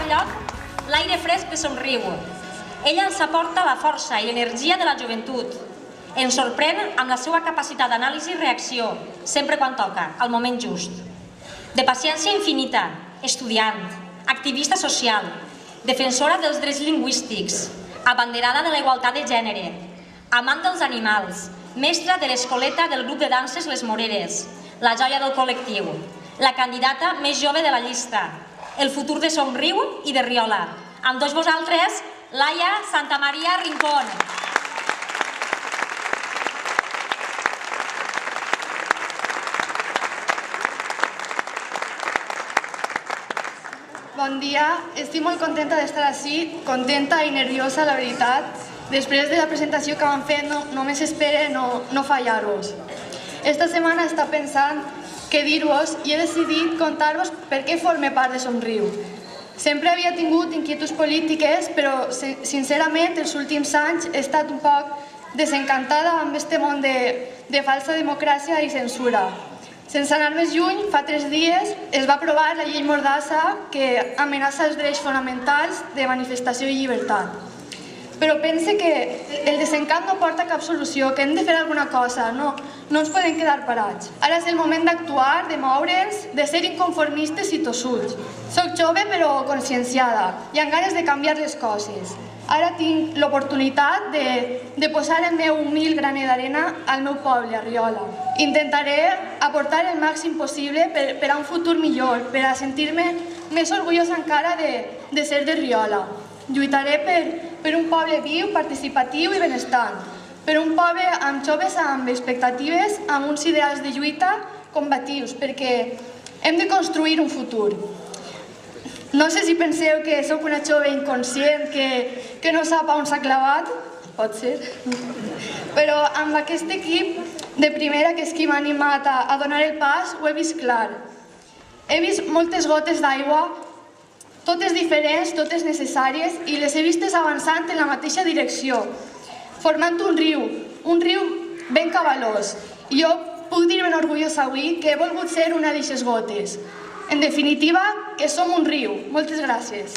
segon lloc, l'aire fresc de Somriu. Ella ens aporta la força i l'energia de la joventut. Ens sorprèn amb la seva capacitat d'anàlisi i reacció, sempre quan toca, al moment just. De paciència infinita, estudiant, activista social, defensora dels drets lingüístics, abanderada de la igualtat de gènere, amant dels animals, mestra de l'escoleta del grup de danses Les Moreres, la joia del col·lectiu, la candidata més jove de la llista, el futur de Somriu i de Riola. Amb tots vosaltres, Laia Santamaria Rincón. Bon dia, estic molt contenta d'estar ací, contenta i nerviosa, la veritat. Després de la presentació que vam fer, només espero no fallar-vos. Esta setmana he estat pensant què dir-vos i he decidit contar-vos per què forme part de Somriu. Sempre havia tingut inquietuds polítiques, però sincerament els últims anys he estat un poc desencantada amb aquest món de falsa democràcia i censura. Sense anar més lluny, fa 3 dies es va aprovar la llei Mordassa que amenaça els drets fonamentals de manifestació i llibertat. Però pense que el desencant no porta cap solució, que hem de fer alguna cosa, no ens podem quedar parats. Ara és el moment d'actuar, de moure'ns, de ser inconformistes i tossuts. Soc jove però conscienciada i amb ganes de canviar les coses. Ara tinc l'oportunitat de posar el meu humil graner d'arena al meu poble, a Riola. Intentaré aportar el màxim possible per a un futur millor, per a sentir-me més orgullosa encara de ser de Riola. Lluitaré per un poble viu, participatiu i benestant, per un poble amb joves amb expectatives, amb uns ideals de lluita combatius, perquè hem de construir un futur. No sé si penseu que sóc una jove inconscient que no sap on s'ha clavat, pot ser, però amb aquest equip de primera, que és qui m'ha animat a donar el pas, ho he vist clar. He vist moltes gotes d'aigua, totes diferents, totes necessàries, i les he vistes avançant en la mateixa direcció, formant un riu ben cabalós. I jo puc dir-me'n orgullós avui que he volgut ser una d'aquestes gotes. En definitiva, que som un riu. Moltes gràcies.